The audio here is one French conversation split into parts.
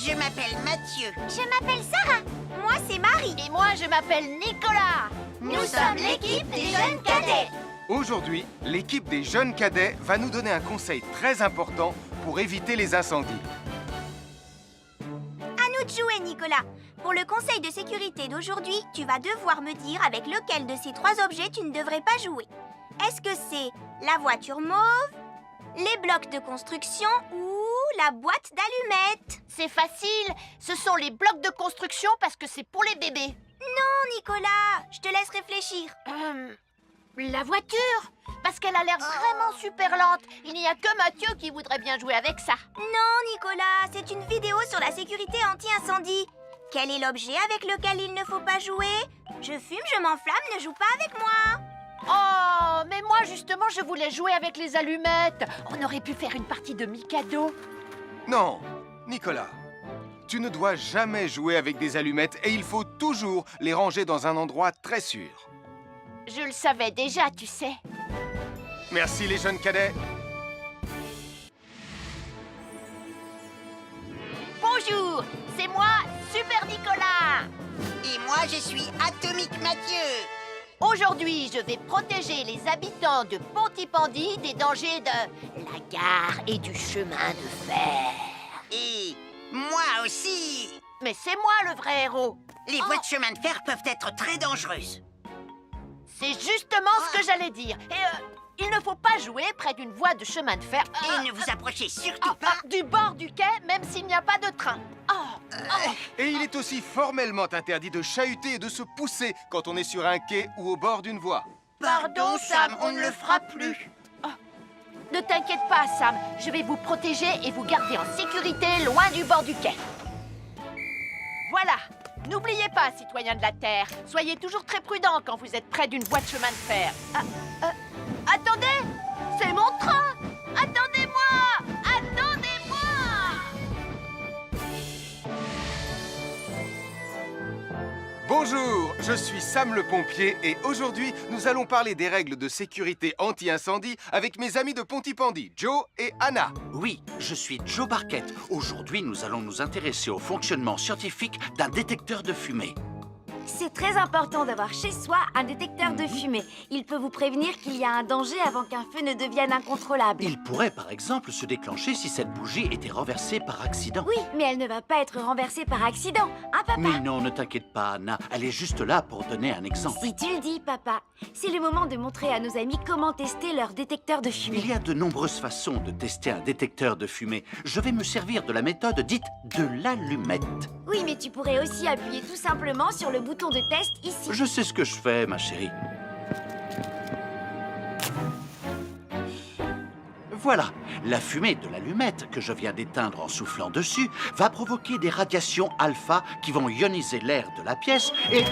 Je m'appelle Mathieu. Je m'appelle Sarah. Moi, c'est Marie. Et moi, je m'appelle Nicolas. Nous sommes l'équipe des jeunes cadets. Aujourd'hui, l'équipe des jeunes cadets va nous donner un conseil très important pour éviter les incendies. À nous de jouer, Nicolas. Pour le conseil de sécurité d'aujourd'hui, tu vas devoir me dire avec lequel de ces 3 objets tu ne devrais pas jouer. Est-ce que c'est la voiture mauve, les blocs de construction ou la boîte d'allumettes? C'est facile. Ce sont les blocs de construction parce que c'est pour les bébés. Non, Nicolas, je te laisse réfléchir. La voiture, parce qu'elle a l'air vraiment super lente. Il n'y a que Mathieu qui voudrait bien jouer avec ça. Non, Nicolas, c'est une vidéo sur la sécurité anti-incendie. Quel est l'objet avec lequel il ne faut pas jouer? Je fume, je m'enflamme, ne joue pas avec moi. Oh, mais moi justement, je voulais jouer avec les allumettes. On aurait pu faire une partie de Mikado. Non, Nicolas, tu ne dois jamais jouer avec des allumettes et il faut toujours les ranger dans un endroit très sûr. Je le savais déjà, tu sais. Merci les jeunes cadets. Bonjour, c'est moi, Super Nicolas. Et moi, je suis Atomique Mathieu. Aujourd'hui, je vais protéger les habitants de Pontypandy des dangers de la gare et du chemin de fer. Et moi aussi. Mais c'est moi le vrai héros. Les voies de chemin de fer peuvent être très dangereuses. C'est justement ce que j'allais dire. Et il ne faut pas jouer près d'une voie de chemin de fer. Et ne vous approchez surtout pas. Du bord du quai, même s'il n'y a pas de train. Et il est aussi formellement interdit de chahuter et de se pousser quand on est sur un quai ou au bord d'une voie. Pardon, Sam, on ne le fera plus. Ne t'inquiète pas, Sam. Je vais vous protéger et vous garder en sécurité loin du bord du quai. Voilà. N'oubliez pas, citoyens de la Terre, soyez toujours très prudents quand vous êtes près d'une voie de chemin de fer. Attendez! C'est mon train! Attendez-moi! Attendez-moi! Bonjour, je suis Sam le pompier et aujourd'hui, nous allons parler des règles de sécurité anti-incendie avec mes amis de Pontypandy, Joe et Anna. Oui, je suis Joe Barquette. Aujourd'hui, nous allons nous intéresser au fonctionnement scientifique d'un détecteur de fumée. C'est très important d'avoir chez soi un détecteur de fumée. Il peut vous prévenir qu'il y a un danger avant qu'un feu ne devienne incontrôlable. Il pourrait, par exemple, se déclencher si cette bougie était renversée par accident. Oui, mais elle ne va pas être renversée par accident, hein, papa? Mais non, ne t'inquiète pas, Anna. Elle est juste là pour donner un exemple. Si tu le dis, papa. C'est le moment de montrer à nos amis comment tester leur détecteur de fumée. Il y a de nombreuses façons de tester un détecteur de fumée. Je vais me servir de la méthode dite de l'allumette. Oui, mais tu pourrais aussi appuyer tout simplement sur le bouton de test ici. Je sais ce que je fais, ma chérie. Voilà, la fumée de l'allumette que je viens d'éteindre en soufflant dessus va provoquer des radiations alpha qui vont ioniser l'air de la pièce et...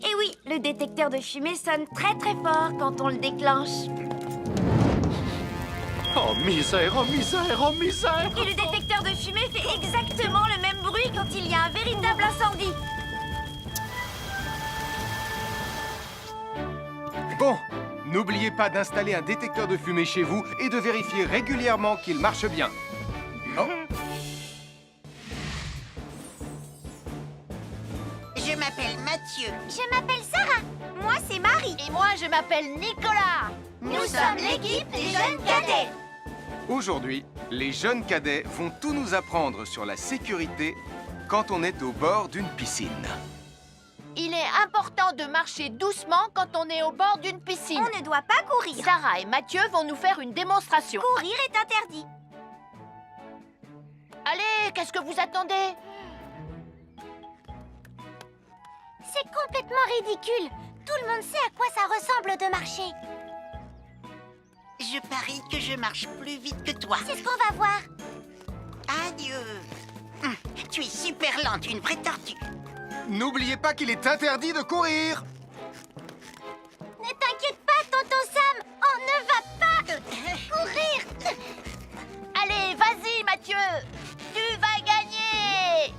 Et oui, le détecteur de fumée sonne très très fort quand on le déclenche. Oh misère, oh misère, oh misère! Et le détecteur de fumée fait exactement le même bruit quand il y a un véritable incendie. Bon, n'oubliez pas d'installer un détecteur de fumée chez vous et de vérifier régulièrement qu'il marche bien. Oh. Je m'appelle Mathieu. Je m'appelle Sarah. Moi, c'est Marie. Et moi, je m'appelle Nicolas. Nous sommes l'équipe des jeunes cadets. Aujourd'hui, les jeunes cadets vont tout nous apprendre sur la sécurité quand on est au bord d'une piscine. Il est important de marcher doucement quand on est au bord d'une piscine. On ne doit pas courir. Sarah et Mathieu vont nous faire une démonstration. Courir est interdit. Allez, qu'est-ce que vous attendez? C'est complètement ridicule. Tout le monde sait à quoi ça ressemble de marcher. Je parie que je marche plus vite que toi. C'est ce qu'on va voir. Adieu. Tu es super lente, une vraie tortue. N'oubliez pas qu'il est interdit de courir. Ne t'inquiète pas, tonton Sam. On ne va pas courir. Allez, vas-y, Mathieu. Tu vas gagner.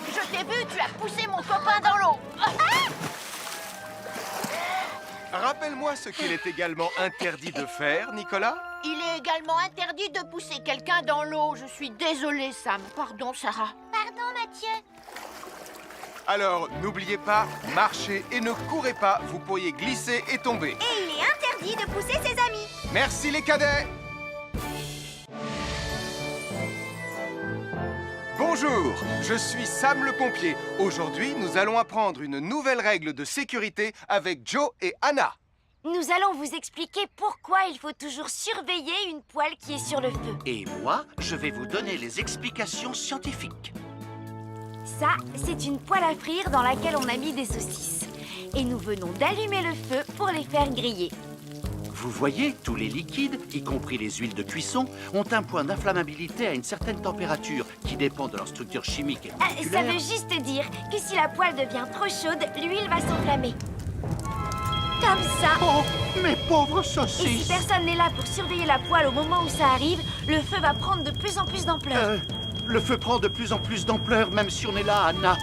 Je t'ai vu, tu as poussé mon copain dans l'eau. Rappelle-moi ce qu'il est également interdit de faire, Nicolas. Il est également interdit de pousser quelqu'un dans l'eau. Je suis désolée, Sam. Pardon, Sarah. Pardon, Mathieu. Alors, n'oubliez pas, marchez et ne courez pas, vous pourriez glisser et tomber. Et il est interdit de pousser ses amis. Merci les cadets. Bonjour, je suis Sam le pompier. Aujourd'hui, nous allons apprendre une nouvelle règle de sécurité avec Joe et Anna. Nous allons vous expliquer pourquoi il faut toujours surveiller une poêle qui est sur le feu. Et moi, je vais vous donner les explications scientifiques. Ça, c'est une poêle à frire dans laquelle on a mis des saucisses. Et nous venons d'allumer le feu pour les faire griller. Vous voyez, tous les liquides, y compris les huiles de cuisson, ont un point d'inflammabilité à une certaine température qui dépend de leur structure chimique et Ça moléculaire. veut juste dire que si la poêle devient trop chaude, l'huile va s'enflammer. Comme ça. Oh, mes pauvres Et si saucisses! personne n'est là pour surveiller la poêle au moment où ça arrive, le feu va prendre de plus en plus d'ampleur. Le feu prend de plus en plus d'ampleur, même si on est là, Anna.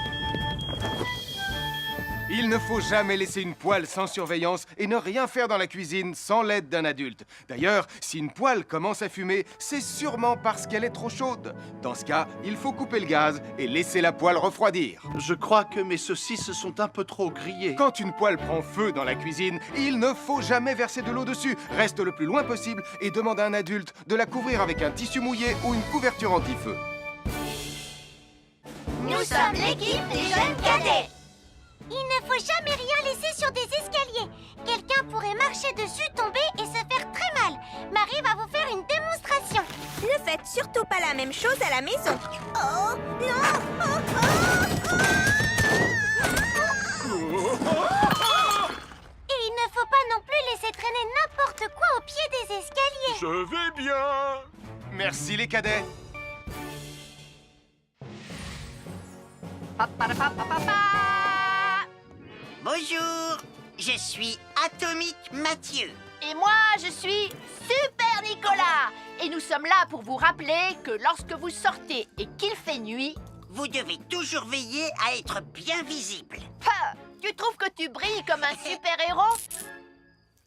Il ne faut jamais laisser une poêle sans surveillance et ne rien faire dans la cuisine sans l'aide d'un adulte. D'ailleurs, si une poêle commence à fumer, c'est sûrement parce qu'elle est trop chaude. Dans ce cas, il faut couper le gaz et laisser la poêle refroidir. Je crois que mes saucisses sont un peu trop grillées. Quand une poêle prend feu dans la cuisine, il ne faut jamais verser de l'eau dessus. Reste le plus loin possible et demande à un adulte de la couvrir avec un tissu mouillé ou une couverture anti-feu. Nous sommes l'équipe des jeunes cadets. Il ne faut jamais rien laisser sur des escaliers. Quelqu'un pourrait marcher dessus, tomber et se faire très mal. Marie va vous faire une démonstration. Ne faites surtout pas la même chose à la maison. Oh, non. Et il ne faut pas non plus laisser traîner n'importe quoi au pied des escaliers. Je vais bien. Merci les cadets. Bonjour, je suis Atomique Mathieu. Et moi, je suis Super Nicolas. Et nous sommes là pour vous rappeler que lorsque vous sortez et qu'il fait nuit... Vous devez toujours veiller à être bien visible. Tu trouves que tu brilles comme un super-héros?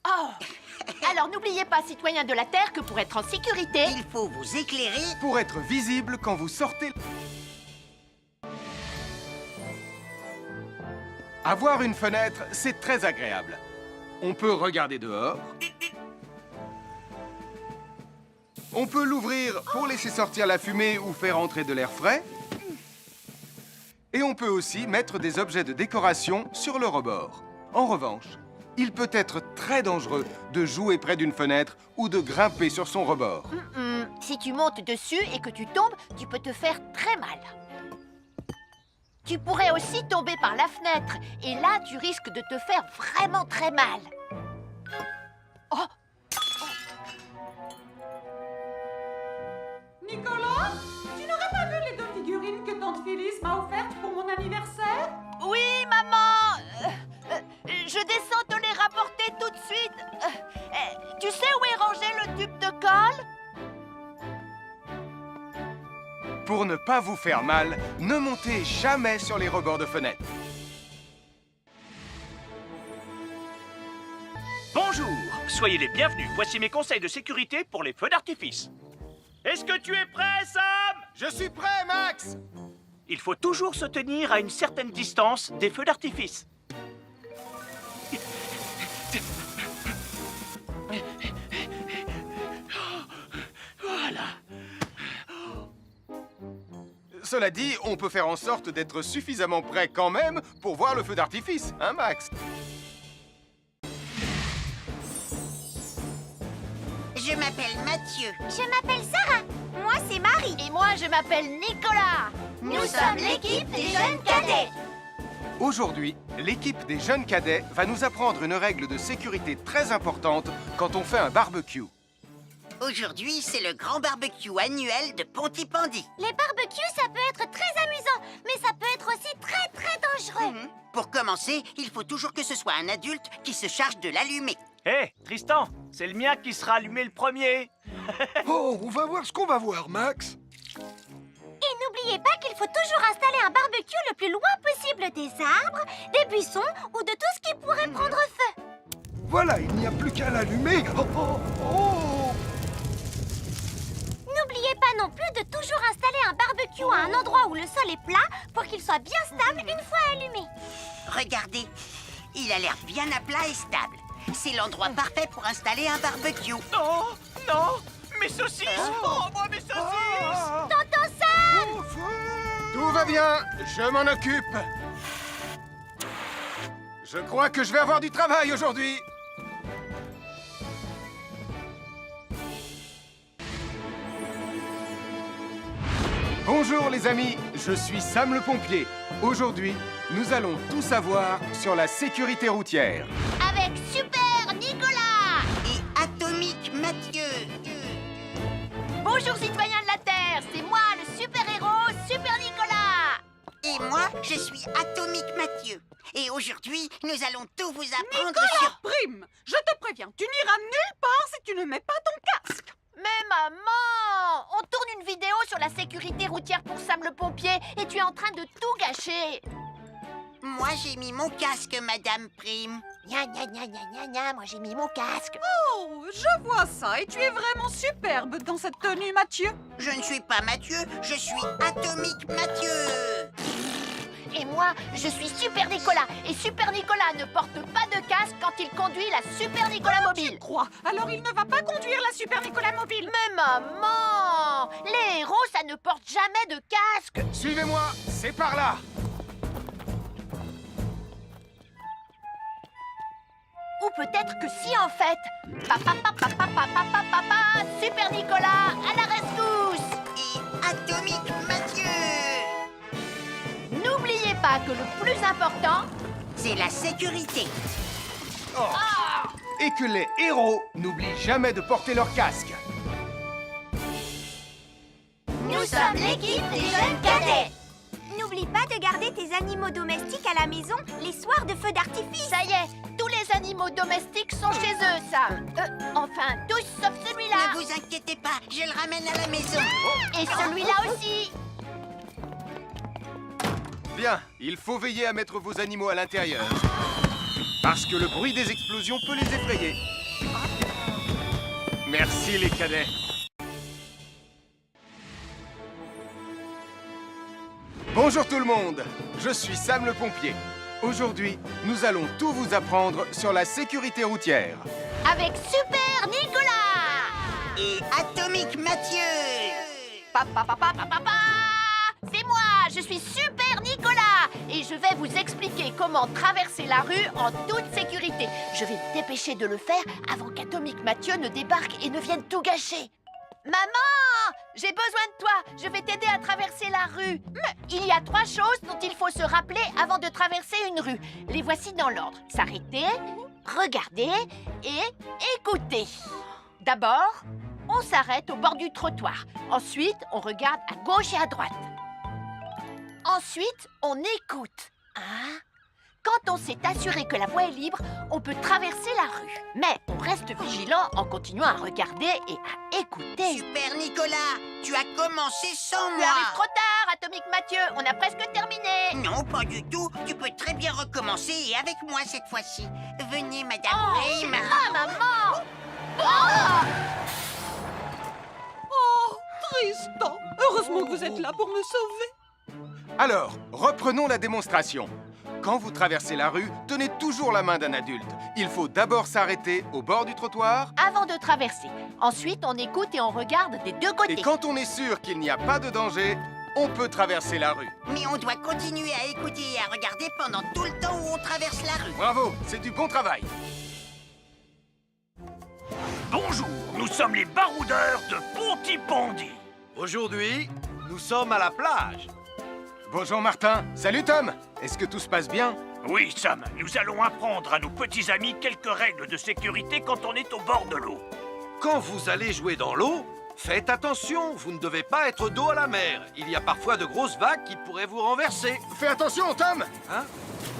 Oh! Alors n'oubliez pas, citoyens de la Terre, que pour être en sécurité... Il faut vous éclairer. Pour être visible quand vous sortez... Avoir une fenêtre, c'est très agréable. On peut regarder dehors. On peut l'ouvrir pour laisser sortir la fumée ou faire entrer de l'air frais. Et on peut aussi mettre des objets de décoration sur le rebord. En revanche, il peut être très dangereux de jouer près d'une fenêtre ou de grimper sur son rebord. Si tu montes dessus et que tu tombes, tu peux te faire très mal. Tu pourrais aussi tomber par la fenêtre. Et là, tu risques de te faire vraiment très mal. Oh! Nicolas, tu n'aurais pas vu les 2 figurines que tante Phyllis m'a offertes pour mon anniversaire? Oui, maman! Je descends te les rapporter tout de suite. Tu sais où est rangé le tube de colle? Pour ne pas vous faire mal, ne montez jamais sur les rebords de fenêtres. Bonjour, soyez les bienvenus. Voici mes conseils de sécurité pour les feux d'artifice. Est-ce que tu es prêt, Sam? Je suis prêt, Max! Il faut toujours se tenir à une certaine distance des feux d'artifice. Voilà. Cela dit, on peut faire en sorte d'être suffisamment près quand même pour voir le feu d'artifice, hein, Max? Je m'appelle Mathieu. Je m'appelle Sarah. Moi, c'est Marie. Et moi, je m'appelle Nicolas. Nous sommes l'équipe des jeunes cadets. Aujourd'hui, l'équipe des jeunes cadets va nous apprendre une règle de sécurité très importante quand on fait un barbecue. Aujourd'hui, c'est le grand barbecue annuel de Pontypandy. Les barbecues, ça peut être très amusant, mais ça peut être aussi très dangereux. Pour commencer, il faut toujours que ce soit un adulte qui se charge de l'allumer. Hé, Tristan, c'est le mien qui sera allumé le premier. Oh, on va voir ce qu'on va voir, Max. Et n'oubliez pas qu'il faut toujours installer un barbecue le plus loin possible des arbres, des buissons ou de tout ce qui pourrait prendre feu. Voilà, il n'y a plus qu'à l'allumer. Oh, oh, oh. N'oubliez pas non plus de toujours installer un barbecue à un endroit où le sol est plat pour qu'il soit bien stable une fois allumé. Regardez, il a l'air bien à plat et stable. C'est l'endroit parfait pour installer un barbecue. Non, non, mes saucisses. Oh, moi, mes saucisses. Tonton Sam! Tout va bien, je m'en occupe. Je crois que je vais avoir du travail aujourd'hui. Bonjour les amis, je suis Sam le pompier. Aujourd'hui, nous allons tout savoir sur la sécurité routière. Avec Super Nicolas! Et Atomique Mathieu. Bonjour citoyens de la Terre, c'est moi le super-héros Super Nicolas. Et moi, je suis Atomique Mathieu. Et aujourd'hui, nous allons tout vous apprendre Nicolas sur... Prime, je te préviens, tu n'iras nulle part si tu ne mets pas ton casque. Mais maman, on tourne une vidéo sur la sécurité routière pour Sam le pompier et tu es en train de tout gâcher. Moi, j'ai mis mon casque, Madame Prime. Gna gna gna gna gna gna, moi j'ai mis mon casque. Oh, je vois ça et tu es vraiment superbe dans cette tenue, Mathieu. Je ne suis pas Mathieu, je suis Atomique Mathieu. Et moi, je suis Super Nicolas. Et Super Nicolas ne porte pas de casque quand il conduit la Super Nicolas Mobile. Crois, alors il ne va pas conduire la Super Nicolas Mobile. Mais maman, les héros, ça ne porte jamais de casque. Suivez-moi, c'est par là. Ou peut-être que si en fait. Papa, papa, papa, papa, papa, Super Nicolas, à la rescousse. Et Atomique Mathieu. N'oubliez pas que le plus important, C'est la sécurité. Et que les héros n'oublient jamais de porter leur casque. Nous sommes l'équipe des jeunes cadets. N'oublie pas de garder tes animaux domestiques à la maison les soirs de feu d'artifice. ça y est, tous les animaux domestiques sont chez eux, Sam. Enfin, tous sauf celui-là. Ne vous inquiétez pas, je le ramène à la maison. Et celui-là aussi. Bien, il faut veiller à mettre vos animaux à l'intérieur. Parce que le bruit des explosions peut les effrayer. Merci les cadets. Bonjour tout le monde, je suis Sam le pompier. Aujourd'hui, nous allons tout vous apprendre sur la sécurité routière. Avec Super Nicolas. Et Atomique Mathieu. Papa, papa, papa, papa. C'est moi, je suis Super Nicolas. Et je vais vous expliquer comment traverser la rue en toute sécurité. Je vais me dépêcher de le faire avant qu'Atomique Mathieu ne débarque et ne vienne tout gâcher. Maman, j'ai besoin de toi. Je vais t'aider à traverser la rue. Mais il y a 3 choses dont il faut se rappeler avant de traverser une rue. Les voici dans l'ordre. S'arrêter, regarder et écouter. D'abord, on s'arrête au bord du trottoir. Ensuite, on regarde à gauche et à droite. Ensuite, on écoute. Hein? Quand on s'est assuré que la voie est libre, on peut traverser la rue. Mais on reste vigilant en continuant à regarder et à écouter. Super Nicolas, tu as commencé sans Tu moi. arrives trop tard, Atomique Mathieu. On a presque terminé. Non, pas du tout. Tu peux très bien recommencer et avec moi cette fois-ci. Venez, Madame Prime. Ah, maman. Oh! Oh, Tristan, heureusement que vous êtes là pour me sauver. Alors, reprenons la démonstration. Quand vous traversez la rue, tenez toujours la main d'un adulte. Il faut d'abord s'arrêter au bord du trottoir. Avant de traverser. Ensuite, on écoute et on regarde des deux côtés. Et quand on est sûr qu'il n'y a pas de danger, on peut traverser la rue. Mais on doit continuer à écouter et à regarder pendant tout le temps où on traverse la rue. Bravo, c'est du bon travail. Bonjour, nous sommes les baroudeurs de Pontypandy. Aujourd'hui, nous sommes à la plage. Bonjour Martin. Salut Tom. Est-ce que tout se passe bien? Oui, Sam, nous allons apprendre à nos petits amis quelques règles de sécurité quand on est au bord de l'eau. Quand vous allez jouer dans l'eau, faites attention, vous ne devez pas être dos à la mer. Il y a parfois de grosses vagues qui pourraient vous renverser. Fais attention Tom. Hein?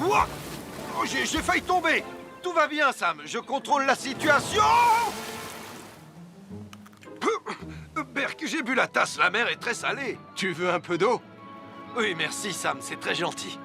Ouah! Oh, j'ai failli tomber. Tout va bien, Sam, je contrôle la situation. Berk, j'ai bu la tasse, la mer est très salée. Tu veux un peu d'eau? Oui, merci, Sam, c'est très gentil.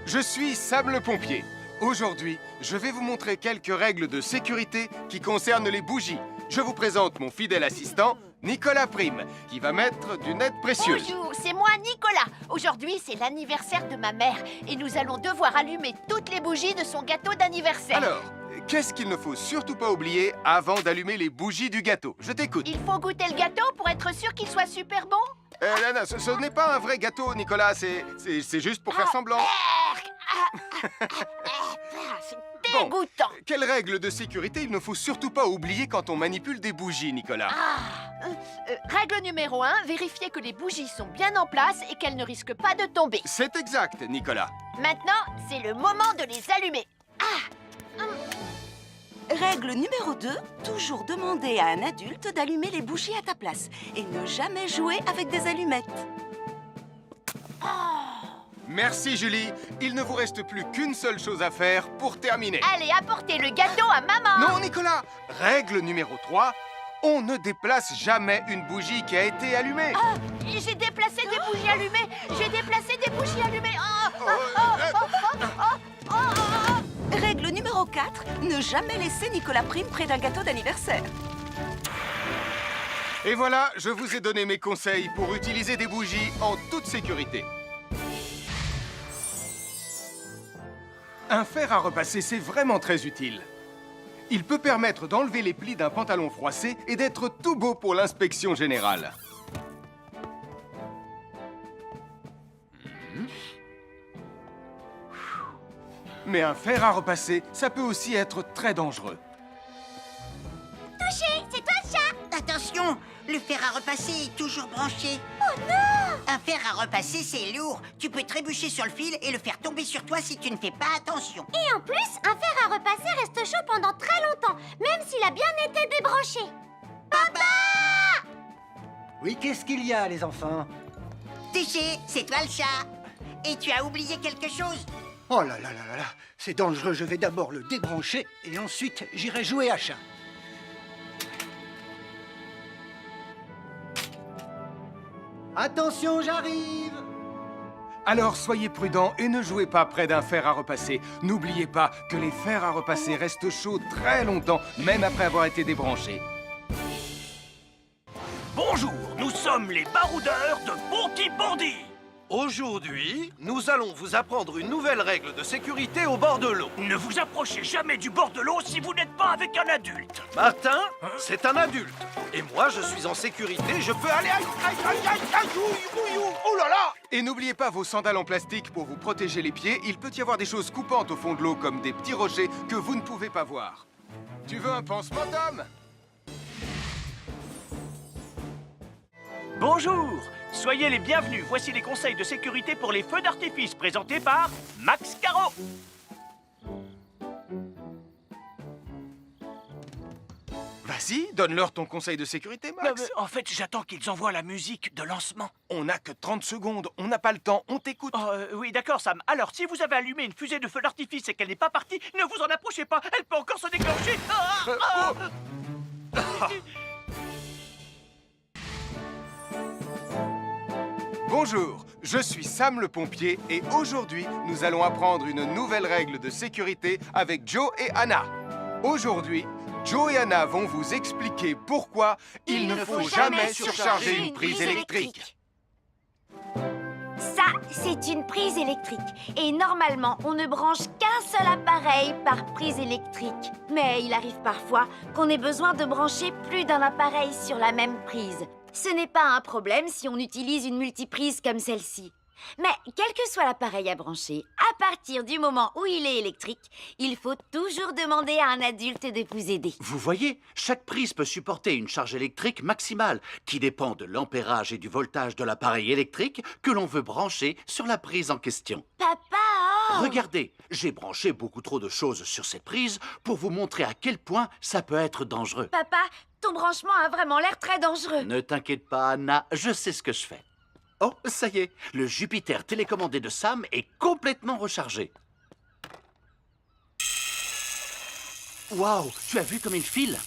je suis Sam le pompier. Aujourd'hui, je vais vous montrer quelques règles de sécurité qui concernent les bougies. Je vous présente mon fidèle assistant, Nicolas Prime, qui va mettre d'une aide précieuse. Bonjour, c'est moi Nicolas. Aujourd'hui, c'est l'anniversaire de ma mère et nous allons devoir allumer toutes les bougies de son gâteau d'anniversaire. Alors, qu'est-ce qu'il ne faut surtout pas oublier avant d'allumer les bougies du gâteau? Je t'écoute. Il faut goûter le gâteau pour être sûr qu'il soit super bon. Non, ce n'est pas un vrai gâteau, Nicolas. C'est juste pour faire semblant. C'est dégoûtant. Quelles règles de sécurité il ne faut surtout pas oublier quand on manipule des bougies, Nicolas? Règle numéro 1, vérifiez que les bougies sont bien en place et qu'elles ne risquent pas de tomber. C'est exact, Nicolas. Maintenant, c'est le moment de les allumer. Règle numéro 2, toujours demander à un adulte d'allumer les bougies à ta place et ne jamais jouer avec des allumettes. Merci, Julie. Il ne vous reste plus qu'une seule chose à faire pour terminer. Allez, apportez le gâteau à maman. Non, Nicolas. Règle numéro 3, on ne déplace jamais une bougie qui a été allumée. J'ai déplacé des bougies allumées. J'ai déplacé des bougies allumées. Règle numéro 4, ne jamais laisser Nicolas Prime près d'un gâteau d'anniversaire. Et voilà, je vous ai donné mes conseils pour utiliser des bougies en toute sécurité. Un fer à repasser, c'est vraiment très utile. Il peut permettre d'enlever les plis d'un pantalon froissé et d'être tout beau pour l'inspection générale. Mais un fer à repasser, ça peut aussi être très dangereux. Touché, c'est toi le chat. Attention, le fer à repasser est toujours branché. Oh non! Un fer à repasser, c'est lourd. Tu peux trébucher sur le fil et le faire tomber sur toi si tu ne fais pas attention. Et en plus, un fer à repasser reste chaud pendant très longtemps, même s'il a bien été débranché. Papa! Oui, qu'est-ce qu'il y a, les enfants? Touché, c'est toi le chat. Et tu as oublié quelque chose? Oh là là là là là, c'est dangereux, je vais d'abord le débrancher et ensuite j'irai jouer à chat. Attention, j'arrive! Alors soyez prudents et ne jouez pas près d'un fer à repasser. N'oubliez pas que les fers à repasser restent chauds très longtemps, même après avoir été débranchés. Bonjour, nous sommes les baroudeurs de Pontypandy. Aujourd'hui, nous allons vous apprendre une nouvelle règle de sécurité au bord de l'eau. Ne vous approchez jamais du bord de l'eau si vous n'êtes pas avec un adulte. Martin, c'est un adulte. Et moi, je suis en sécurité, je peux aller... Aïe, aïe, aïe, aïe, aïe, ouïe, ouïe, ouïe, oh là là! Et n'oubliez pas vos sandales en plastique pour vous protéger les pieds. Il peut y avoir des choses coupantes au fond de l'eau, comme des petits rochers que vous ne pouvez pas voir. Tu veux un pansement, Tom? Bonjour, soyez les bienvenus. Voici les conseils de sécurité pour les feux d'artifice présentés par Max Caro. Vas-y, donne-leur ton conseil de sécurité, Max. En fait, j'attends qu'ils envoient la musique de lancement. On n'a que 30 secondes, on n'a pas le temps, on t'écoute. Oui, d'accord, Sam. Alors, si vous avez allumé une fusée de feu d'artifice et qu'elle n'est pas partie, ne vous en approchez pas. Elle peut encore se déclencher. Bonjour, je suis Sam le pompier et aujourd'hui, nous allons apprendre une nouvelle règle de sécurité avec Joe et Anna. Aujourd'hui, Joe et Anna vont vous expliquer pourquoi il ne faut jamais surcharger une prise électrique. Ça, c'est une prise électrique. Et normalement, on ne branche qu'un seul appareil par prise électrique. Mais il arrive parfois qu'on ait besoin de brancher plus d'un appareil sur la même prise. Ce n'est pas un problème si on utilise une multiprise comme celle-ci. Mais quel que soit l'appareil à brancher, à partir du moment où il est électrique, il faut toujours demander à un adulte de vous aider. Vous voyez, chaque prise peut supporter une charge électrique maximale qui dépend de l'ampérage et du voltage de l'appareil électrique que l'on veut brancher sur la prise en question. Papa! Regardez, j'ai branché beaucoup trop de choses sur cette prise pour vous montrer à quel point ça peut être dangereux. Papa, ton branchement a vraiment l'air très dangereux. Ne t'inquiète pas, Anna, je sais ce que je fais. Oh, ça y est, le Jupiter télécommandé de Sam est complètement rechargé. Waouh, tu as vu comme il file?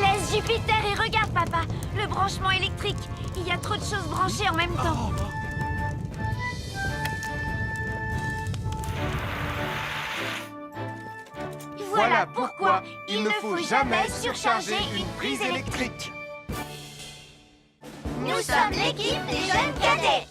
Laisse Jupiter et regarde, papa. Le branchement électrique. Il y a trop de choses branchées en même temps. Voilà pourquoi il ne faut jamais surcharger une prise électrique. Nous sommes l'équipe des jeunes cadets.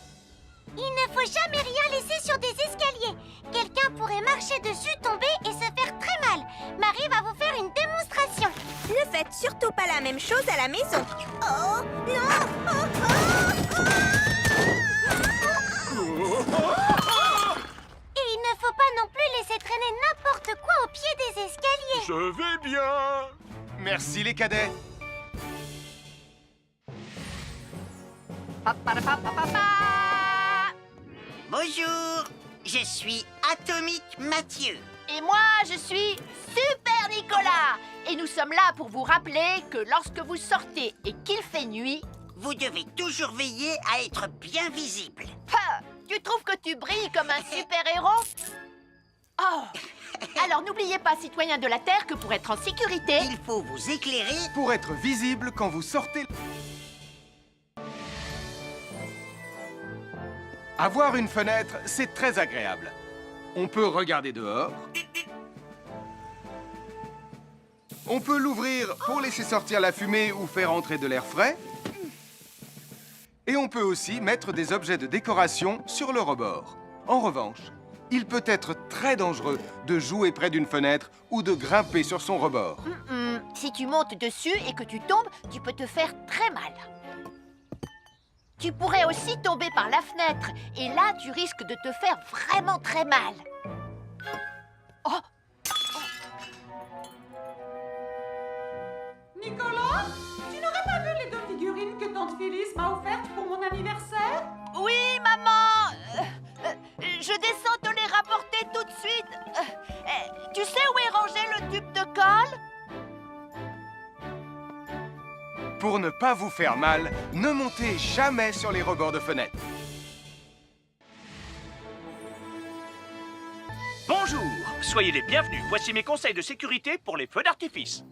Il ne faut jamais rien laisser sur des escaliers. Quelqu'un pourrait marcher dessus, tomber et se faire très mal. Marie va vous faire une démonstration. Ne faites surtout pas la même chose à la maison. Oh non! Et il ne faut pas non plus laisser traîner n'importe quoi au pied des escaliers. Je vais bien. Merci les cadets. Bonjour, je suis Atomique Mathieu. Et moi, je suis Super Nicolas. Et nous sommes là pour vous rappeler que lorsque vous sortez et qu'il fait nuit... Vous devez toujours veiller à être bien visible. Ha! Tu trouves que tu brilles comme un super-héros? Oh! Alors n'oubliez pas, citoyens de la Terre, que pour être en sécurité... Il faut vous éclairer Pour être visible quand vous sortez... Avoir une fenêtre, c'est très agréable. On peut regarder dehors. On peut l'ouvrir pour laisser sortir la fumée ou faire entrer de l'air frais. Et on peut aussi mettre des objets de décoration sur le rebord. En revanche, il peut être très dangereux de jouer près d'une fenêtre ou de grimper sur son rebord. Si tu montes dessus et que tu tombes, tu peux te faire très mal. Tu pourrais aussi tomber par la fenêtre, et là, tu risques de te faire vraiment très mal. Oh! Nicolas, tu n'aurais pas vu les 2 figurines que tante Phyllis m'a offertes pour mon anniversaire? Oui, maman! Je descends te les rapporter tout de suite. Tu sais où est rangé le tube de colle? Pour ne pas vous faire mal, ne montez jamais sur les rebords de fenêtres. Bonjour, soyez les bienvenus. Voici mes conseils de sécurité pour les feux d'artifice.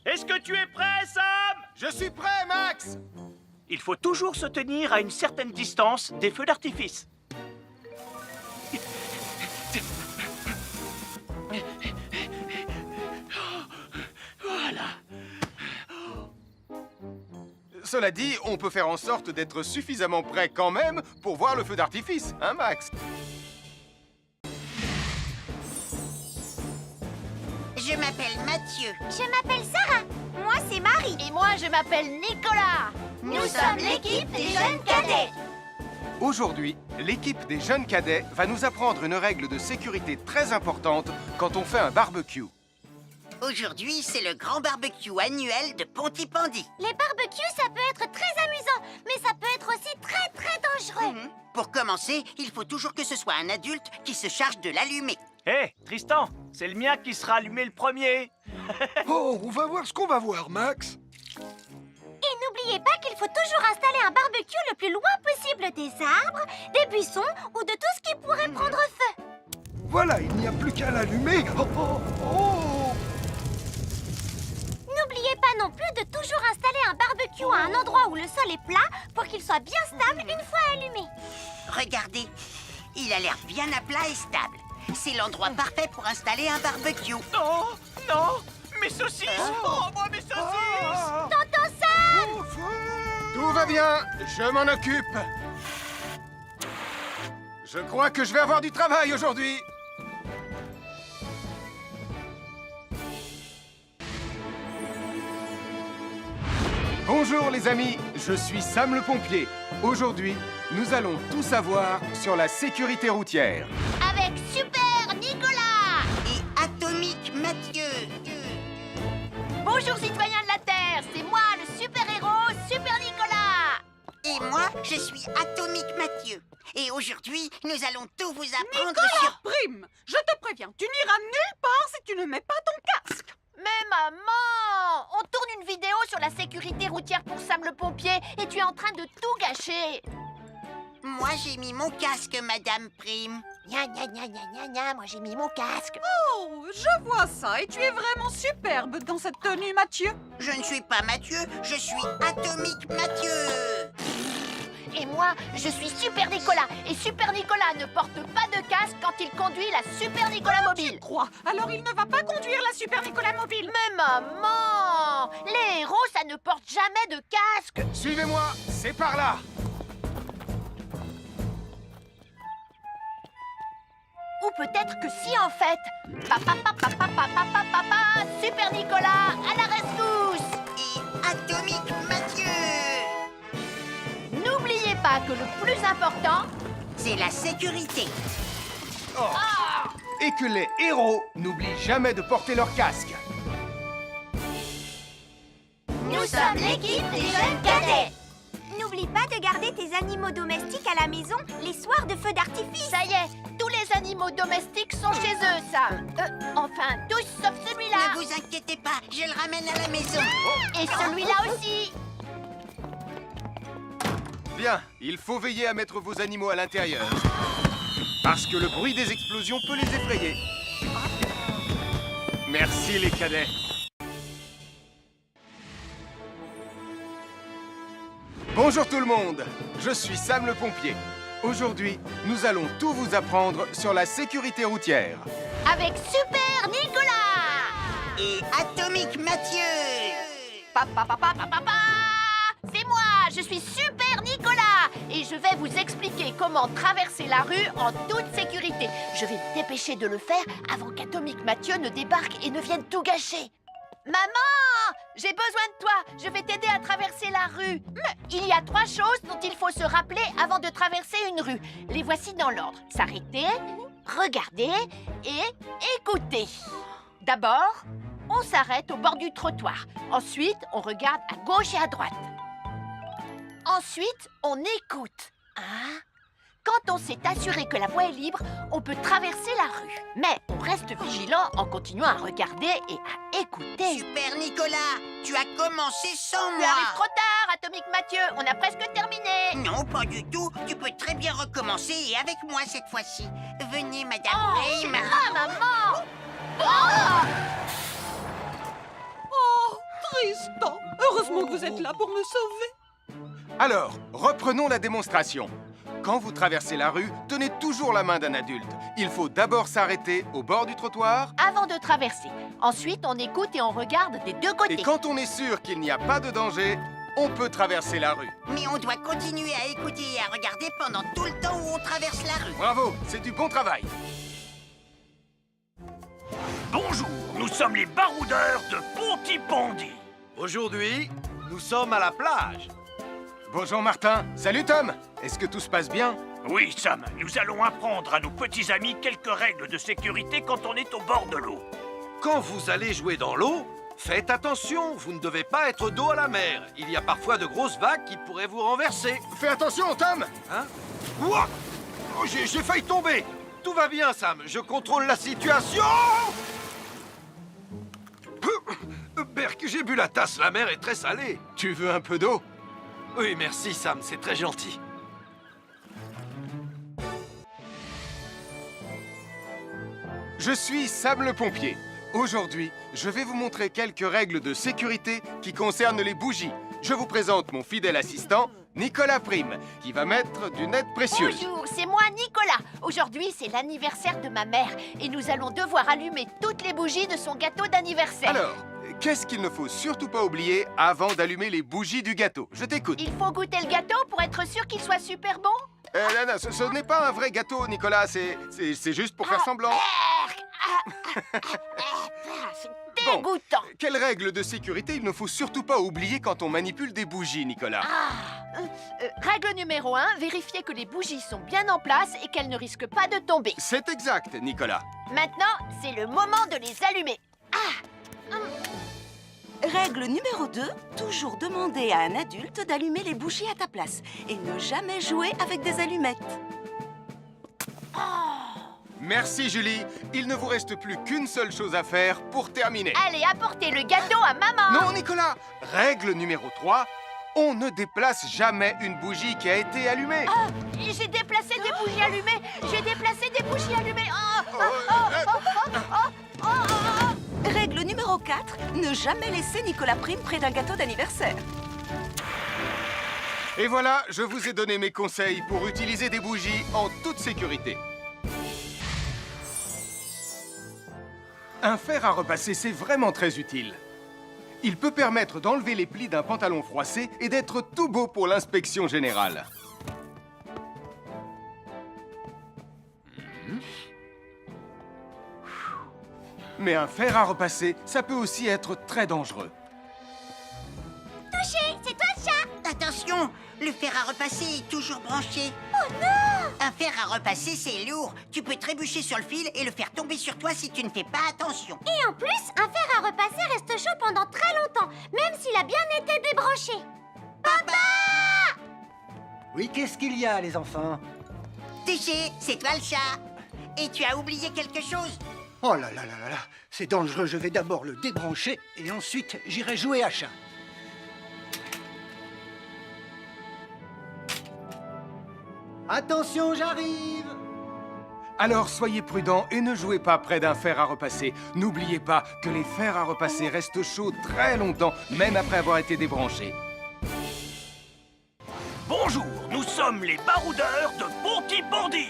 Est-ce que tu es prêt, Sam? Je suis prêt, Max! Il faut toujours se tenir à une certaine distance des feux d'artifice. Voilà. Cela dit, on peut faire en sorte d'être suffisamment prêt quand même pour voir le feu d'artifice, hein, Max? Je m'appelle Mathieu. Je m'appelle Sarah. Moi, c'est Marie. Et moi, je m'appelle Nicolas. Nous sommes l'équipe des jeunes cadets. Aujourd'hui, l'équipe des jeunes cadets va nous apprendre une règle de sécurité très importante quand on fait un barbecue. Aujourd'hui, c'est le grand barbecue annuel de Pontypandy. Les barbecues, ça peut être très amusant, mais ça peut être aussi très dangereux. Pour commencer, il faut toujours que ce soit un adulte qui se charge de l'allumer. Hé, Tristan, c'est le mien qui sera allumé le premier. Oh, on va voir ce qu'on va voir, Max. Et n'oubliez pas qu'il faut toujours installer un barbecue le plus loin possible des arbres, des buissons ou de tout ce qui pourrait prendre feu. Voilà, il n'y a plus qu'à l'allumer. Oh, oh, oh. N'oubliez pas non plus de toujours installer un barbecue à un endroit où le sol est plat pour qu'il soit bien stable une fois allumé. Regardez, il a l'air bien à plat et stable. C'est l'endroit parfait pour installer un barbecue. Non, non, mes saucisses. Oh, moi, mes saucisses. Tonton Sam! Tout va bien, je m'en occupe. Je crois que je vais avoir du travail aujourd'hui. Bonjour les amis, je suis Sam le pompier. Aujourd'hui, nous allons tout savoir sur la sécurité routière. Avec Super Nicolas! Et Atomique Mathieu. Bonjour, citoyens de la Terre. C'est moi, le super-héros Super Nicolas. Et moi, je suis Atomique Mathieu. Et aujourd'hui, nous allons tout vous apprendre Nicolas sur... Prime, je te préviens, tu n'iras nulle part si tu ne mets pas ton casque. Mais maman, on tourne une vidéo sur la sécurité routière pour Sam le pompier et tu es en train de tout gâcher. Moi, j'ai mis mon casque, Madame Prime. Gna gna gna gna gna gna, moi j'ai mis mon casque. Oh, je vois ça et tu es vraiment superbe dans cette tenue, Mathieu. Je ne suis pas Mathieu, je suis Atomique Mathieu. Et moi, je suis Super Nicolas. Et Super Nicolas ne porte pas de casque quand il conduit la Super Nicolas mobile. Crois. Alors il ne va pas conduire la Super Nicolas mobile. Mais maman, les héros, ça ne porte jamais de casque. Suivez-moi, c'est par là. Ou peut-être que si, en fait. Papa, Super Nicolas, à la rescousse. Et Atomique Mathieu. N'oubliez pas que le plus important, C'est la sécurité. Et que les héros n'oublient jamais de porter leur casque. Nous sommes l'équipe des jeunes cadets. N'oublie pas de garder tes animaux domestiques à la maison les soirs de feu d'artifice. ça y est, tous les animaux domestiques sont chez eux, Sam. Enfin, tous sauf celui-là. Ne vous inquiétez pas, je le ramène à la maison. Et celui-là aussi. Bien, il faut veiller à mettre vos animaux à l'intérieur. Parce que le bruit des explosions peut les effrayer. Merci les cadets. Bonjour tout le monde, je suis Sam le pompier. Aujourd'hui, nous allons tout vous apprendre sur la sécurité routière. Avec Super Nicolas. Et Atomique Mathieu. C'est moi, je suis Super Nicolas. Et je vais vous expliquer comment traverser la rue en toute sécurité. Je vais me dépêcher de le faire avant qu'Atomique Mathieu ne débarque et ne vienne tout gâcher. Maman, j'ai besoin de toi. Je vais t'aider à traverser la rue. Il y a 3 choses dont il faut se rappeler avant de traverser une rue. Les voici dans l'ordre. S'arrêter, regarder et écouter. D'abord, on s'arrête au bord du trottoir. Ensuite, on regarde à gauche et à droite. Ensuite, on écoute. Quand on s'est assuré que la voie est libre, on peut traverser la rue. Mais on reste vigilant en continuant à regarder et à écouter. Super Nicolas, tu as commencé sans Tu moi. arrives trop tard, Atomique Mathieu. On a presque terminé. Non, pas du tout. Tu peux très bien recommencer et avec moi cette fois-ci. Venez, Madame Prime. Maman. Oh, Tristan. Heureusement que vous êtes là pour me sauver. Alors, reprenons la démonstration. Quand vous traversez la rue, tenez toujours la main d'un adulte. Il faut d'abord s'arrêter au bord du trottoir. Avant de traverser. Ensuite, on écoute et on regarde des deux côtés. Et quand on est sûr qu'il n'y a pas de danger, on peut traverser la rue. Mais on doit continuer à écouter et à regarder pendant tout le temps où on traverse la rue. Bravo, c'est du bon travail. Bonjour, nous sommes les baroudeurs de Pontypandy. Aujourd'hui, nous sommes à la plage. Bonjour Martin. Salut Tom. Est-ce que tout se passe bien? Oui, Sam, nous allons apprendre à nos petits amis quelques règles de sécurité quand on est au bord de l'eau. Quand vous allez jouer dans l'eau, faites attention, vous ne devez pas être dos à la mer. Il y a parfois de grosses vagues qui pourraient vous renverser. Fais attention, Tom. Hein? Ouah! Oh, j'ai failli tomber. Tout va bien, Sam, je contrôle la situation. Berk, j'ai bu la tasse, la mer est très salée. Tu veux un peu d'eau? Oui, merci, Sam, c'est très gentil. Je suis Sam le pompier. Aujourd'hui, je vais vous montrer quelques règles de sécurité qui concernent les bougies. Je vous présente mon fidèle assistant, Nicolas Prime, qui va mettre d'une aide précieuse. Bonjour, c'est moi Nicolas. Aujourd'hui, c'est l'anniversaire de ma mère et nous allons devoir allumer toutes les bougies de son gâteau d'anniversaire. Alors, qu'est-ce qu'il ne faut surtout pas oublier avant d'allumer les bougies du gâteau? Je t'écoute. Il faut goûter le gâteau pour être sûr qu'il soit super bon. Non, ce n'est pas un vrai gâteau, Nicolas. C'est juste pour faire semblant. C'est dégoûtant. Quelles règles de sécurité il ne faut surtout pas oublier quand on manipule des bougies, Nicolas? Règle numéro 1, vérifier que les bougies sont bien en place et qu'elles ne risquent pas de tomber. C'est exact, Nicolas. Maintenant, c'est le moment de les allumer. Règle numéro 2, toujours demander à un adulte d'allumer les bougies à ta place et ne jamais jouer avec des allumettes. Merci, Julie. Il ne vous reste plus qu'une seule chose à faire pour terminer. Allez, apportez le gâteau à maman. Non, Nicolas. Règle numéro 3, on ne déplace jamais une bougie qui a été allumée. J'ai déplacé des bougies allumées. J'ai déplacé des bougies allumées. Règle numéro 4, ne jamais laisser Nicolas Prime près d'un gâteau d'anniversaire. Et voilà, je vous ai donné mes conseils pour utiliser des bougies en toute sécurité. Un fer à repasser, c'est vraiment très utile. Il peut permettre d'enlever les plis d'un pantalon froissé et d'être tout beau pour l'inspection générale. Mais un fer à repasser, ça peut aussi être très dangereux. Touché, c'est toi le chat. Attention, le fer à repasser est toujours branché. Oh non! Un fer à repasser, c'est lourd. Tu peux trébucher sur le fil et le faire tomber sur toi si tu ne fais pas attention. Et en plus, un fer à repasser reste chaud pendant très longtemps, même s'il a bien été débranché. Papa! Oui, qu'est-ce qu'il y a, les enfants? Touché, c'est toi le chat. Et tu as oublié quelque chose? Oh là là là là là, c'est dangereux, je vais d'abord le débrancher et ensuite j'irai jouer à chat. Attention, j'arrive! Alors soyez prudents et ne jouez pas près d'un fer à repasser. N'oubliez pas que les fers à repasser restent chauds très longtemps, même après avoir été débranchés. Bonjour, nous sommes les baroudeurs de Bonty-Bondy.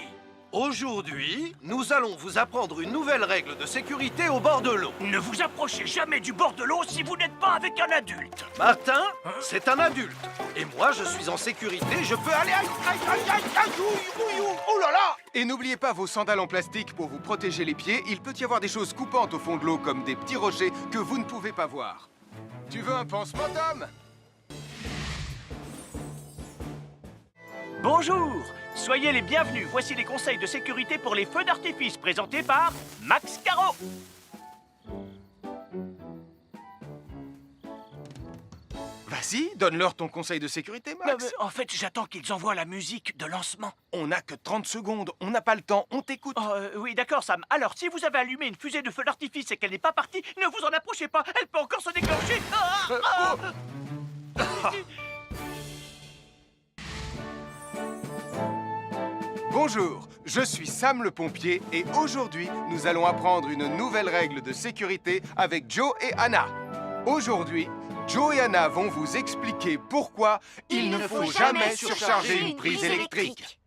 Aujourd'hui, nous allons vous apprendre une nouvelle règle de sécurité au bord de l'eau. Ne vous approchez jamais du bord de l'eau si vous n'êtes pas avec un adulte. Martin, c'est un adulte. Et moi, je suis en sécurité, je peux aller... Aïe, aïe, aïe, aïe, aïe, ouïe, ouïe, ouïe. Oh là là! Et n'oubliez pas vos sandales en plastique pour vous protéger les pieds. Il peut y avoir des choses coupantes au fond de l'eau, comme des petits rochers que vous ne pouvez pas voir. Tu veux un pansement, Tom? Bonjour, soyez les bienvenus. Voici les conseils de sécurité pour les feux d'artifice présentés par Max Caro. Vas-y, donne-leur ton conseil de sécurité, Max. En fait, j'attends qu'ils envoient la musique de lancement. On n'a que 30 secondes, on n'a pas le temps, on t'écoute. Oui, d'accord, Sam. Alors, si vous avez allumé une fusée de feu d'artifice et qu'elle n'est pas partie, ne vous en approchez pas. Elle peut encore se déclencher. Bonjour, je suis Sam le pompier et aujourd'hui, nous allons apprendre une nouvelle règle de sécurité avec Joe et Anna. Aujourd'hui, Joe et Anna vont vous expliquer pourquoi il ne faut jamais surcharger une prise électrique.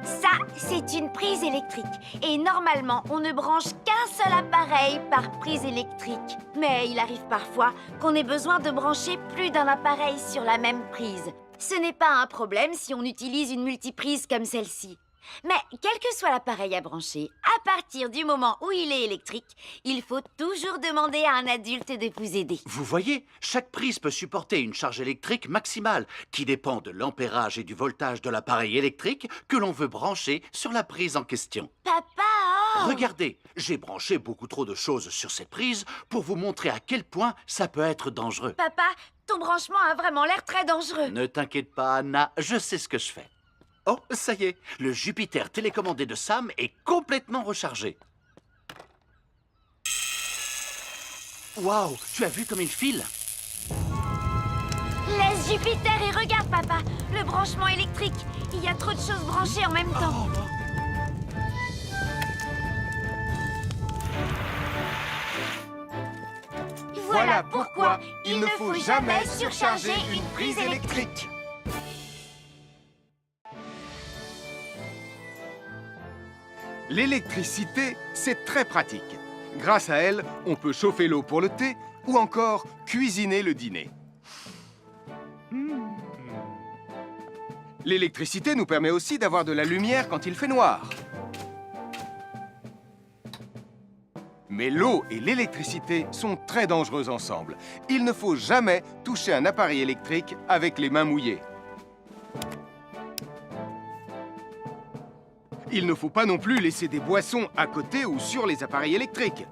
Ça, c'est une prise électrique. Et normalement, on ne branche qu'un seul appareil par prise électrique. Mais il arrive parfois qu'on ait besoin de brancher plus d'un appareil sur la même prise. Ce n'est pas un problème si on utilise une multiprise comme celle-ci. Mais quel que soit l'appareil à brancher, à partir du moment où il est électrique, il faut toujours demander à un adulte de vous aider. Vous voyez, chaque prise peut supporter une charge électrique maximale qui dépend de l'ampérage et du voltage de l'appareil électrique que l'on veut brancher sur la prise en question. Papa! Regardez, j'ai branché beaucoup trop de choses sur cette prise pour vous montrer à quel point ça peut être dangereux. Papa, ton branchement a vraiment l'air très dangereux. Ne t'inquiète pas, Anna, je sais ce que je fais. Oh, ça y est, le Jupiter télécommandé de Sam est complètement rechargé. Waouh, tu as vu comme il file? Laisse Jupiter et regarde, papa. Le branchement électrique. Il y a trop de choses branchées en même temps. Voilà pourquoi il ne faut jamais surcharger une prise électrique. L'électricité, c'est très pratique. Grâce à elle, on peut chauffer l'eau pour le thé ou encore cuisiner le dîner. L'électricité nous permet aussi d'avoir de la lumière quand il fait noir. Mais l'eau et l'électricité sont très dangereuses ensemble. Il ne faut jamais toucher un appareil électrique avec les mains mouillées. Il ne faut pas non plus laisser des boissons à côté ou sur les appareils électriques.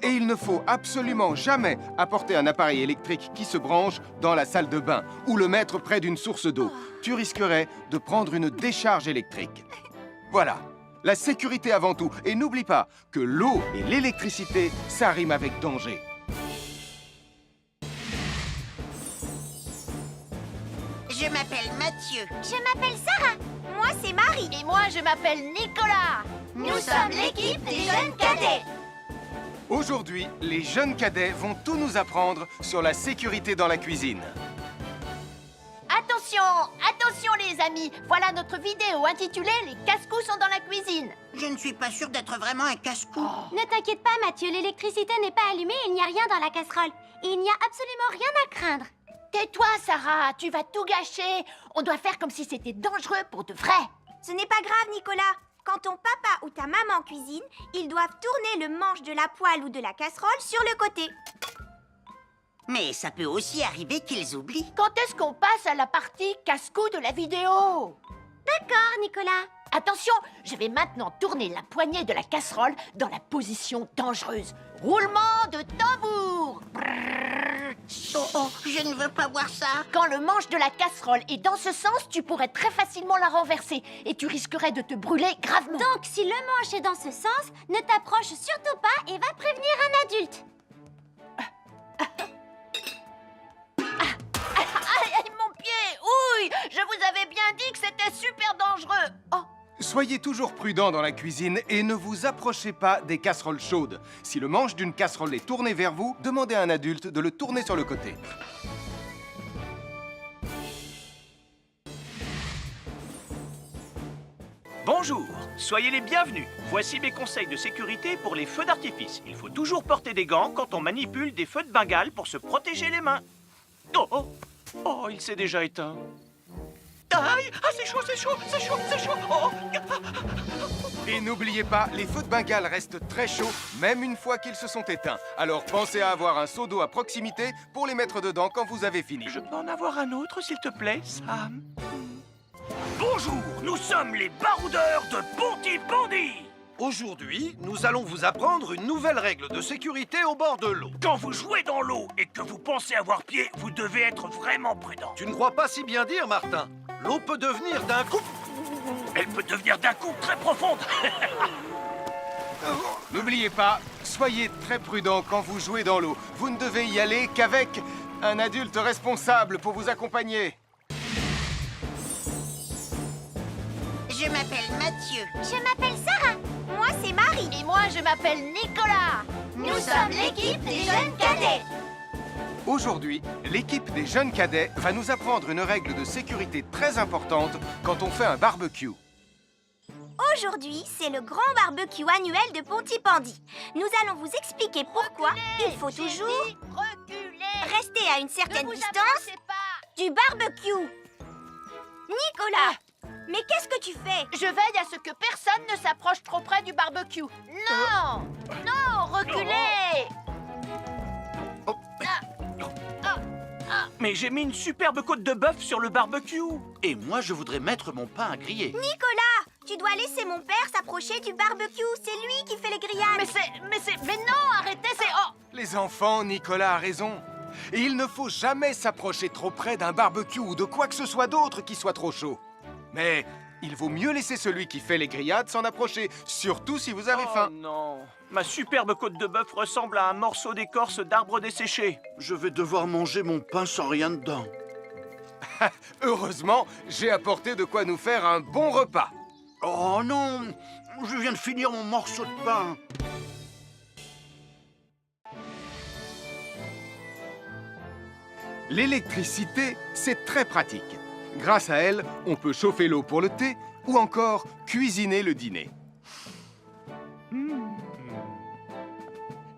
Et il ne faut absolument jamais apporter un appareil électrique qui se branche dans la salle de bain ou le mettre près d'une source d'eau. Tu risquerais de prendre une décharge électrique. Voilà, la sécurité avant tout. Et n'oublie pas que l'eau et l'électricité, ça rime avec danger. Je m'appelle Mathieu. Je m'appelle Sarah. Moi, c'est Marie. Et moi, je m'appelle Nicolas. Nous sommes l'équipe des jeunes cadets. Aujourd'hui, les jeunes cadets vont tout nous apprendre sur la sécurité dans la cuisine. Attention les amis, voilà notre vidéo intitulée « Les casse-cou sont dans la cuisine ». Je ne suis pas sûre d'être vraiment un casse-cou. Ne t'inquiète pas, Mathieu, l'électricité n'est pas allumée et il n'y a rien dans la casserole. Il n'y a absolument rien à craindre. Tais-toi Sarah, tu vas tout gâcher. On doit faire comme si c'était dangereux pour de vrai. Ce n'est pas grave, Nicolas. Quand ton papa ou ta maman cuisine, ils doivent tourner le manche de la poêle ou de la casserole sur le côté. Mais ça peut aussi arriver qu'ils oublient. Quand est-ce qu'on passe à la partie casse-cou de la vidéo? D'accord, Nicolas. Attention, je vais maintenant tourner la poignée de la casserole dans la position dangereuse. Roulement de tambour. Oh, je ne veux pas voir ça. Quand le manche de la casserole est dans ce sens, tu pourrais très facilement la renverser et tu risquerais de te brûler gravement. Donc, si le manche est dans ce sens, ne t'approche surtout pas et va prévenir un adulte. Aïe, mon pied! Ouille! Je vous avais bien dit que c'était super dangereux! Oh! Soyez toujours prudent dans la cuisine et ne vous approchez pas des casseroles chaudes. Si le manche d'une casserole est tourné vers vous, demandez à un adulte de le tourner sur le côté. Bonjour, soyez les bienvenus. Voici mes conseils de sécurité pour les feux d'artifice. Il faut toujours porter des gants quand on manipule des feux de Bengale pour se protéger les mains. Oh, oh, oh, il s'est déjà éteint. Aïe! Ah, c'est chaud, c'est chaud, c'est chaud, c'est chaud! Oh. Et n'oubliez pas, les feux de Bengale restent très chauds, même une fois qu'ils se sont éteints. Alors pensez à avoir un seau d'eau à proximité pour les mettre dedans quand vous avez fini. Je peux en avoir un autre, s'il te plaît, Sam? Bonjour, nous sommes les baroudeurs de Pontypandy. Aujourd'hui, nous allons vous apprendre une nouvelle règle de sécurité au bord de l'eau. Quand vous jouez dans l'eau et que vous pensez avoir pied, vous devez être vraiment prudent. Tu ne crois pas si bien dire, Martin? L'eau peut devenir d'un coup... Elle peut devenir d'un coup très profonde. N'oubliez pas, soyez très prudent quand vous jouez dans l'eau. Vous ne devez y aller qu'avec un adulte responsable pour vous accompagner. Je m'appelle Mathieu. Je m'appelle Sarah. Moi, c'est Marie. Et moi, je m'appelle Nicolas. Nous sommes l'équipe des jeunes cadets. Aujourd'hui, l'équipe des jeunes cadets va nous apprendre une règle de sécurité très importante quand on fait un barbecue. Aujourd'hui, c'est le grand barbecue annuel de Pontypandy. Nous allons vous expliquer pourquoi il faut toujours rester à une certaine distance du barbecue. Nicolas, mais qu'est-ce que tu fais? Je veille à ce que personne ne s'approche trop près du barbecue. Non! Non, reculez! Mais j'ai mis une superbe côte de bœuf sur le barbecue. Et moi, je voudrais mettre mon pain à griller. Nicolas, tu dois laisser mon père s'approcher du barbecue. C'est lui qui fait les grillades. Mais non, arrêtez, c'est... Oh! Les enfants, Nicolas a raison. Et il ne faut jamais s'approcher trop près d'un barbecue ou de quoi que ce soit d'autre qui soit trop chaud. Mais il vaut mieux laisser celui qui fait les grillades s'en approcher, surtout si vous avez faim. Oh non, ma superbe côte de bœuf ressemble à un morceau d'écorce d'arbre desséché. Je vais devoir manger mon pain sans rien dedans. Heureusement, j'ai apporté de quoi nous faire un bon repas. Oh non, je viens de finir mon morceau de pain. L'électricité, c'est très pratique. Grâce à elle, on peut chauffer l'eau pour le thé ou encore cuisiner le dîner.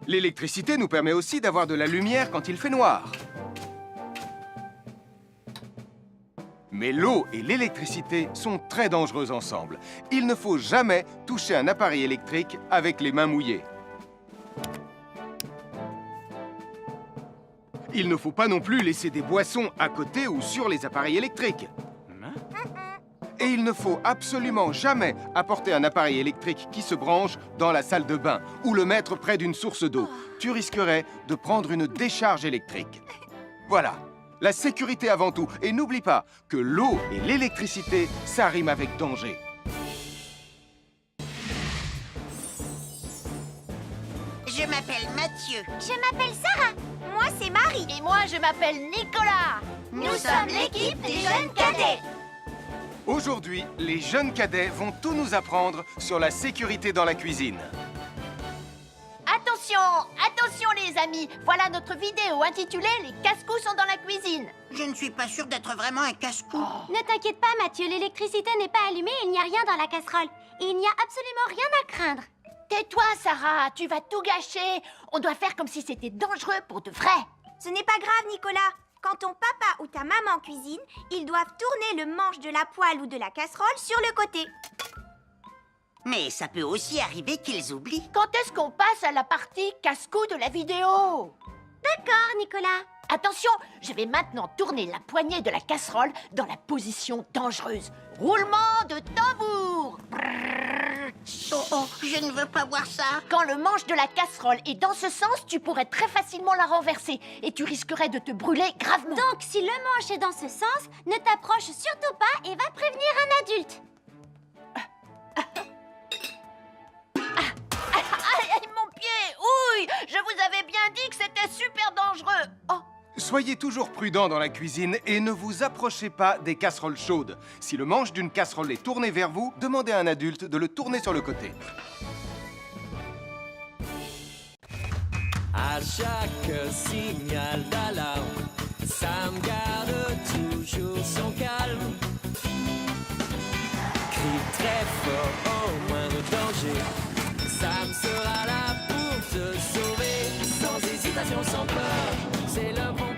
L'électricité nous permet aussi d'avoir de la lumière quand il fait noir. Mais l'eau et l'électricité sont très dangereuses ensemble. Il ne faut jamais toucher un appareil électrique avec les mains mouillées. Il ne faut pas non plus laisser des boissons à côté ou sur les appareils électriques. Et il ne faut absolument jamais apporter un appareil électrique qui se branche dans la salle de bain ou le mettre près d'une source d'eau. Tu risquerais de prendre une décharge électrique. Voilà, la sécurité avant tout. Et n'oublie pas que l'eau et l'électricité, ça rime avec danger. Je m'appelle Mathieu. Je m'appelle Sarah. Moi, c'est Marie. Et moi, je m'appelle Nicolas. Nous sommes l'équipe des jeunes cadets. Aujourd'hui, les jeunes cadets vont tout nous apprendre sur la sécurité dans la cuisine. Attention, attention les amis, voilà notre vidéo intitulée « Les casse-cou sont dans la cuisine ». Je ne suis pas sûre d'être vraiment un casse-cou. Ne t'inquiète pas, Mathieu, l'électricité n'est pas allumée et il n'y a rien dans la casserole. Et il n'y a absolument rien à craindre. Tais-toi, Sarah, tu vas tout gâcher. On doit faire comme si c'était dangereux pour de vrai. Ce n'est pas grave, Nicolas. Quand ton papa ou ta maman cuisine, ils doivent tourner le manche de la poêle ou de la casserole sur le côté. Mais ça peut aussi arriver qu'ils oublient. Quand est-ce qu'on passe à la partie casse-cou de la vidéo? D'accord, Nicolas. Attention, je vais maintenant tourner la poignée de la casserole dans la position dangereuse. Roulement de tambour. Oh, je ne veux pas voir ça. Quand le manche de la casserole est dans ce sens, tu pourrais très facilement la renverser et tu risquerais de te brûler gravement. Donc, si le manche est dans ce sens, ne t'approche surtout pas et va prévenir un adulte. Aïe, mon pied! Ouille! Je vous avais bien dit que c'était super dangereux! Oh! Soyez toujours prudent dans la cuisine et ne vous approchez pas des casseroles chaudes. Si le manche d'une casserole est tourné vers vous, demandez à un adulte de le tourner sur le côté. À chaque signal d'alarme, Sam garde toujours son calme. Crie très fort au moindre danger. Sam sera là pour te sauver, sans hésitation, sans peur. C'est le bon